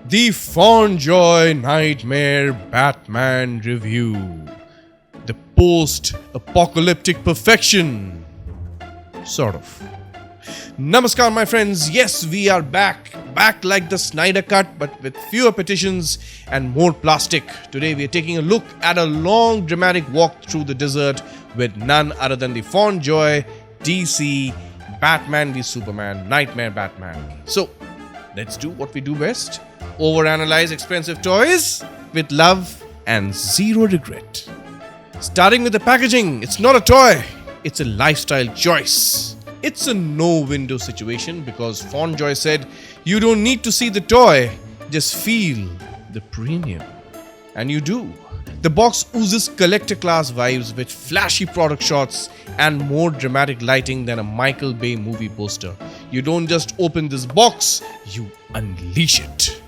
The Fondjoy Knightmare Batman Review. The post-apocalyptic perfection. Sort of. Namaskar, my friends. Yes, we are back. Back like the Snyder Cut, but with fewer petitions and more plastic. Today we are taking a look at a long dramatic walk through the desert with none other than the Fondjoy DC Batman v Superman Knightmare Batman. So, let's do what we do best. Overanalyze expensive toys with love and zero regret. Starting with the packaging, it's not a toy, it's a lifestyle choice. It's a no-window situation because Fondjoy said you don't need to see the toy, just feel the premium. And you do. The box oozes collector class vibes with flashy product shots and more dramatic lighting than a Michael Bay movie poster. You don't just open this box, you unleash it.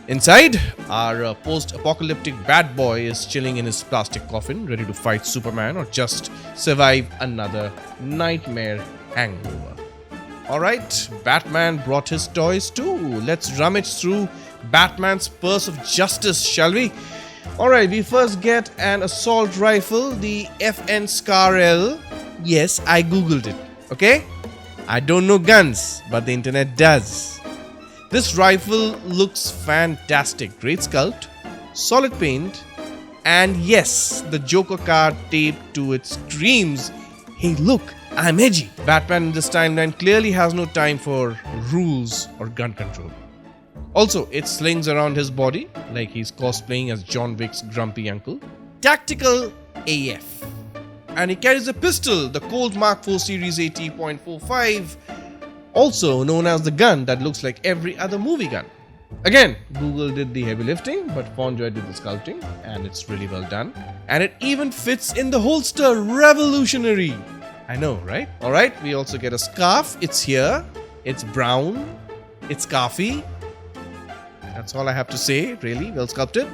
Inside, our post-apocalyptic bad boy is chilling in his plastic coffin, ready to fight Superman or just survive another nightmare hangover. Alright, Batman brought his toys too. Let's rummage through Batman's purse of justice, shall we? Alright, we first get an assault rifle, the FN Scar L. Yes, I googled it, okay? I don't know guns, but the internet does. This rifle looks fantastic. Great sculpt, solid paint, and yes, the Joker card taped to it screams, "Hey look, I'm edgy." Batman in this timeline clearly has no time for rules or gun control. Also, it slings around his body like he's cosplaying as John Wick's grumpy uncle. Tactical AF. And he carries a pistol, the Colt Mark IV Series AT.45, also known as the gun that looks like every other movie gun. Again, Google did the heavy lifting, but Fondjoy did the sculpting, and it's really well done. And it even fits in the holster. Revolutionary! I know, right? Alright, we also get a scarf. It's here. It's brown. It's scarfy. That's all I have to say, really. Well sculpted.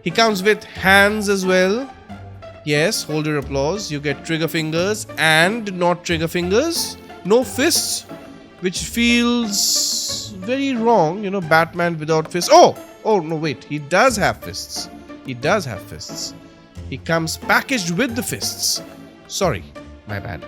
He comes with hands as well. Yes, hold your applause. You get trigger fingers and not trigger fingers. No fists, which feels very wrong. You know, Batman without fists. Oh, no, wait. He does have fists. He does have fists. He comes packaged with the fists. Sorry, my bad.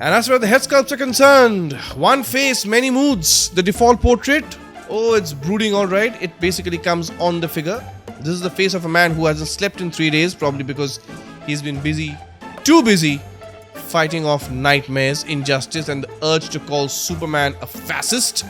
And as far as the head sculpts are concerned, one face, many moods. The default portrait, oh, it's brooding all right. It basically comes on the figure. This is the face of a man who hasn't slept in 3 days, probably because he's been busy, too busy, fighting off nightmares, injustice, and the urge to call Superman a fascist.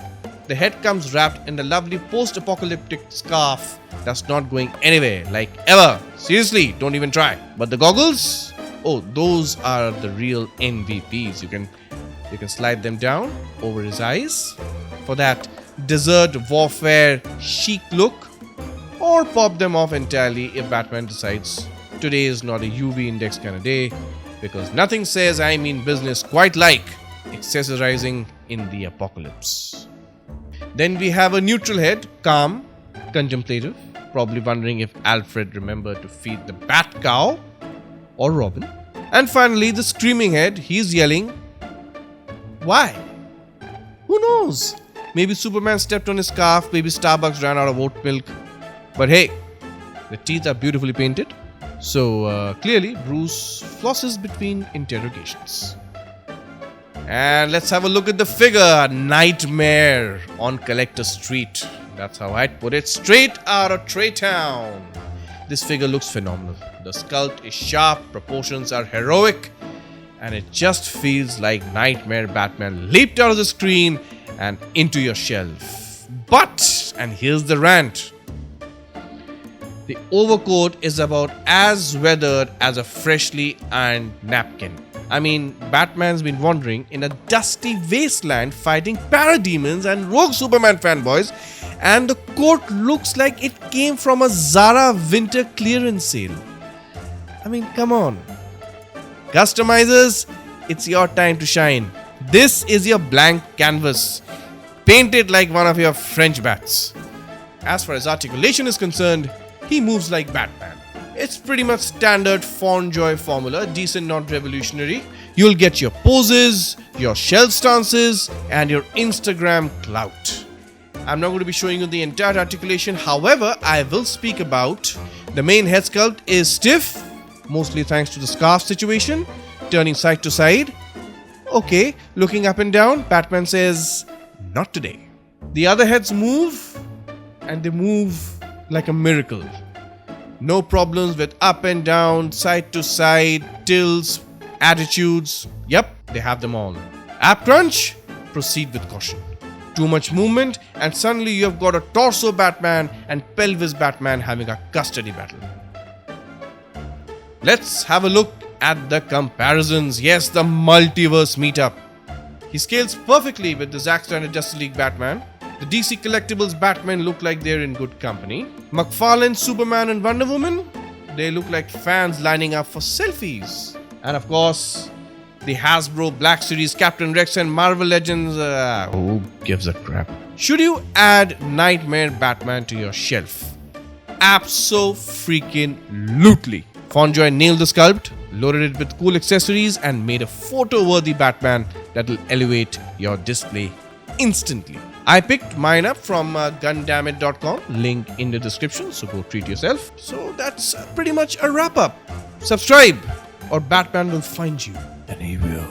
The head comes wrapped in the lovely post-apocalyptic scarf that's not going anywhere, like ever. Seriously, don't even try. But the goggles, oh, those are the real MVPs. You can slide them down over his eyes for that desert warfare chic look, or pop them off entirely if Batman decides today is not a UV index kind of day, because nothing says I mean business quite like accessorizing in the apocalypse. Then we have a neutral head, calm, contemplative, probably wondering if Alfred remembered to feed the bat cow or Robin. And finally, the screaming head, he's yelling, why? Who knows? Maybe Superman stepped on his scarf, maybe Starbucks ran out of oat milk. But hey, the teeth are beautifully painted. So clearly, Bruce flosses between interrogations. And let's have a look at the figure, Knightmare on Collector Street. That's how I'd put it, straight out of Traytown. This figure looks phenomenal. The sculpt is sharp, proportions are heroic, and it just feels like Knightmare Batman leaped out of the screen and into your shelf. But, and here's the rant, the overcoat is about as weathered as a freshly ironed napkin. I mean, Batman's been wandering in a dusty wasteland fighting parademons and rogue Superman fanboys, and the coat looks like it came from a Zara winter clearance sale. I mean, come on. Customizers, it's your time to shine. This is your blank canvas. Paint it like one of your French bats. As far as articulation is concerned, he moves like Batman. It's pretty much standard Fondjoy formula, decent, not revolutionary. You'll get your poses, your shelf stances, and your Instagram clout. I'm not going to be showing you the entire articulation. However, I will speak about the main head sculpt is stiff, mostly thanks to the scarf situation, turning side to side. Okay, looking up and down, Batman says, not today. The other heads move, and they move like a miracle. No problems with up and down, side to side, tilts, attitudes. Yep, they have them all. Ab crunch, proceed with caution. Too much movement, and suddenly you have got a torso Batman and pelvis Batman having a custody battle. Let's have a look at the comparisons. Yes, the multiverse meetup. He scales perfectly with the Zack Snyder Justice League Batman. The DC Collectibles Batman look like they're in good company. McFarlane, Superman and Wonder Woman, they look like fans lining up for selfies. And of course, the Hasbro Black Series Captain Rex and Marvel Legends, who gives a crap? Should you add Knightmare Batman to your shelf? Abso-freaking-lutely. Fondjoy nailed the sculpt, loaded it with cool accessories and made a photo-worthy Batman that will elevate your display instantly. I picked mine up from gundamit.com, link in the description, so go treat yourself. So that's pretty much a wrap up. Subscribe or Batman will find you, and he will.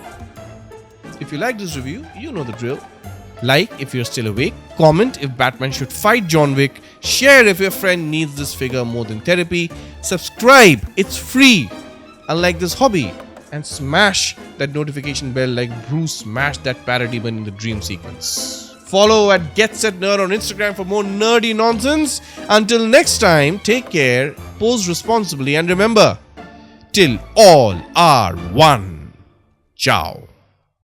If you like this review, you know the drill. Like if you're still awake, comment if Batman should fight John Wick, share if your friend needs this figure more than therapy, subscribe, it's free, unlike this hobby, and smash that notification bell like Bruce smashed that parademon in the dream sequence. Follow at Get.Set.Nerd on Instagram for more nerdy nonsense. Until next time, take care, pose responsibly, and remember, till all are one. Ciao.